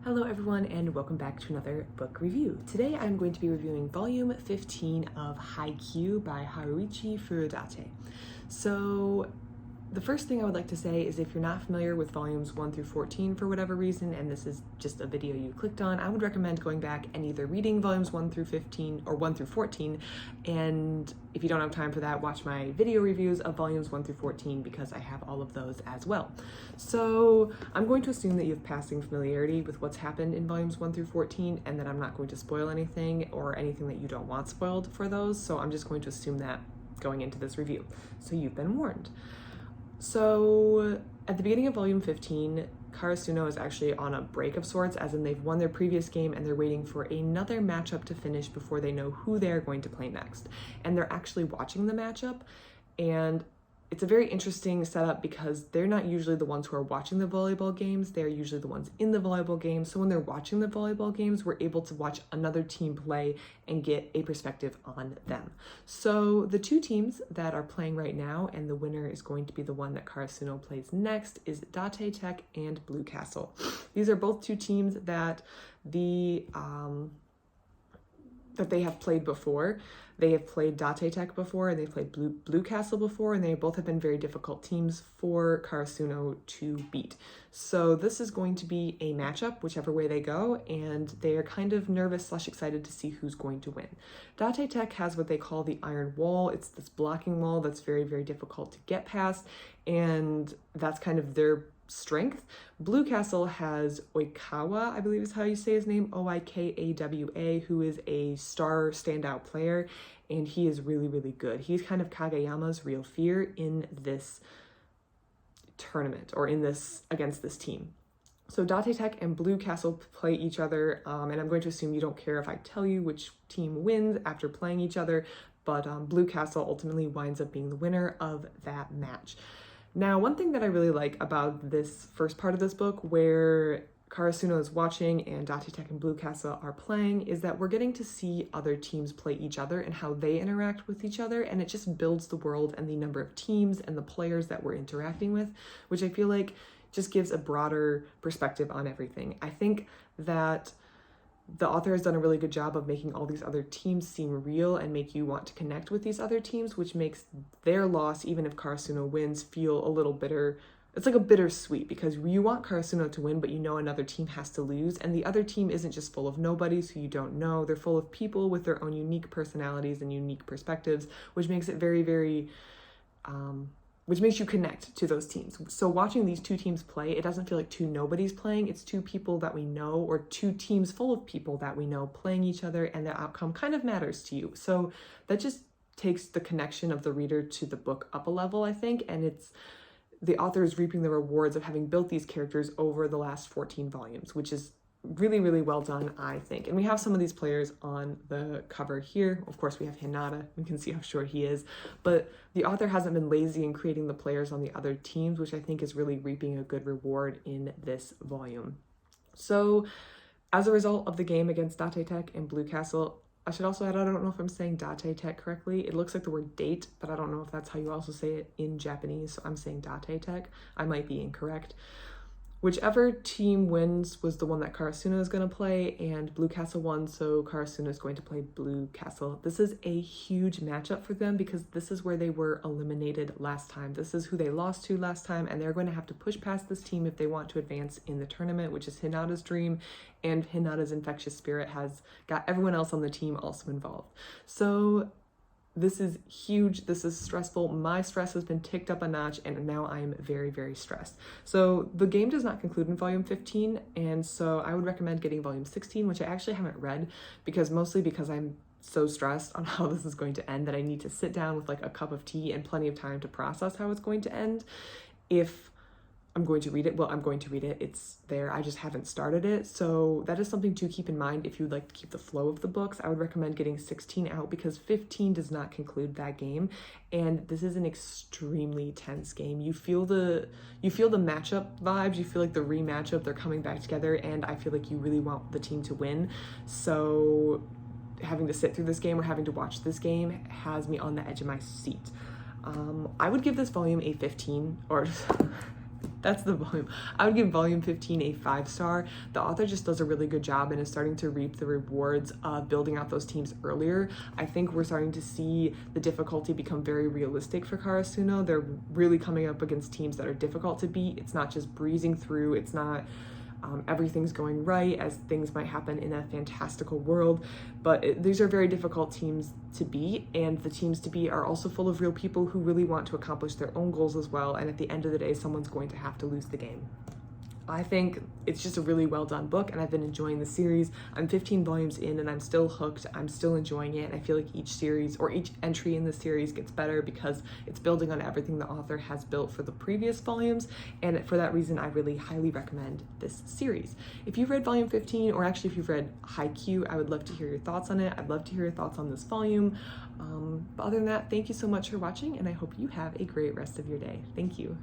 Hello everyone and welcome back to another book review. Today I'm going to be reviewing volume 15 of Haikyu by Haruichi Furudate. So the first thing I would like to say is if you're not familiar with volumes 1 through 14 for whatever reason, and this is just a video you clicked on, I would recommend going back and either reading volumes 1 through 15 or 1 through 14, and if you don't have time for that, watch my video reviews of volumes 1 through 14 because I have all of those as well. So I'm going to assume that you have passing familiarity with what's happened in volumes 1 through 14 and that I'm not going to spoil anything or anything that you don't want spoiled for those, so I'm just going to assume that going into this review. So you've been warned. So at the beginning of volume 15, Karasuno is actually on a break of sorts, as in they've won their previous game and they're waiting for another matchup to finish before they know who they're going to play next. And they're actually watching the matchup, and it's a very interesting setup because they're not usually the ones who are watching the volleyball games, they're usually the ones in the volleyball games. So when they're watching the volleyball games, we're able to watch another team play and get a perspective on them. So the two teams that are playing right now, and the winner is going to be the one that Karasuno plays next, is Date Tech and Blue Castle. These are both two teams that they have played before. They have played Date Tech before, and they've played Blue Castle before, and they both have been very difficult teams for Karasuno to beat. So this is going to be a matchup, whichever way they go, and they are kind of nervous / excited to see who's going to win. Date Tech has what they call the Iron Wall. It's this blocking wall that's very, very difficult to get past, and that's kind of their strength. Blue Castle has Oikawa, I believe is how you say his name, Oikawa, who is a star standout player, and he is really, really good. He's kind of Kageyama's real fear in this tournament, or in this against this team. So Date Tech and Blue Castle play each other, and I'm going to assume you don't care if I tell you which team wins after playing each other, but Blue Castle ultimately winds up being the winner of that match. Now, one thing that I really like about this first part of this book, where Karasuno is watching and Date Tech and Blue Castle are playing, is that we're getting to see other teams play each other and how they interact with each other, and it just builds the world and the number of teams and the players that we're interacting with, which I feel like just gives a broader perspective on everything. I think that the author has done a really good job of making all these other teams seem real and make you want to connect with these other teams, which makes their loss, even if Karasuno wins, feel a little bitter. It's like a bittersweet, because you want Karasuno to win, but you know another team has to lose, and the other team isn't just full of nobodies who you don't know. They're full of people with their own unique personalities and unique perspectives, which makes it very, very which makes you connect to those teams. So watching these two teams play, it doesn't feel like two nobodies playing. It's two people that we know, or two teams full of people that we know playing each other, and the outcome kind of matters to you. So that just takes the connection of the reader to the book up a level, I think, and it's the author is reaping the rewards of having built these characters over the last 14 volumes, which is really, really well done, I think. And we have some of these players on the cover here. Of course, we have Hinata. We can see how short he is. But the author hasn't been lazy in creating the players on the other teams, which I think is really reaping a good reward in this volume. So as a result of the game against Date Tech and Blue Castle, I should also add, I don't know if I'm saying Date Tech correctly. It looks like the word date, but I don't know if that's how you also say it in Japanese, so I'm saying Date Tech. I might be incorrect. Whichever team wins was the one that Karasuno is going to play, and Blue Castle won, so Karasuno is going to play Blue Castle. This is a huge matchup for them because this is where they were eliminated last time. This is who they lost to last time, and they're going to have to push past this team if they want to advance in the tournament, which is Hinata's dream, and Hinata's infectious spirit has got everyone else on the team also involved. So this is huge. This is stressful. My stress has been ticked up a notch, and now I am very, very stressed. So the game does not conclude in volume 15, and so I would recommend getting volume 16, which I actually haven't read, mostly because I'm so stressed on how this is going to end that I need to sit down with like a cup of tea and plenty of time to process how it's going to end. If I'm going to read it, well, I'm going to read it. It's there. I just haven't started it. So that is something to keep in mind if you'd like to keep the flow of the books. I would recommend getting 16 out because 15 does not conclude that game. And this is an extremely tense game. You feel the matchup vibes. You feel like the rematchup, they're coming back together, and I feel like you really want the team to win. So having to sit through this game or having to watch this game has me on the edge of my seat. I would give this volume a 15, or That's the volume. I would give volume 15 a 5-star. The author just does a really good job and is starting to reap the rewards of building out those teams earlier. I think we're starting to see the difficulty become very realistic for Karasuno. They're really coming up against teams that are difficult to beat. It's not just breezing through. It's not everything's going right, as things might happen in a fantastical world, but these are very difficult teams to beat, and the teams to beat are also full of real people who really want to accomplish their own goals as well, and at the end of the day, someone's going to have to lose the game. I think it's just a really well done book, and I've been enjoying the series. I'm 15 volumes in and I'm still hooked. I'm still enjoying it. And I feel like each series or each entry in the series gets better because it's building on everything the author has built for the previous volumes. And for that reason, I really highly recommend this series. If you've read volume 15, or actually if you've read Haikyu, I would love to hear your thoughts on it. I'd love to hear your thoughts on this volume. But other than that, thank you so much for watching, and I hope you have a great rest of your day. Thank you.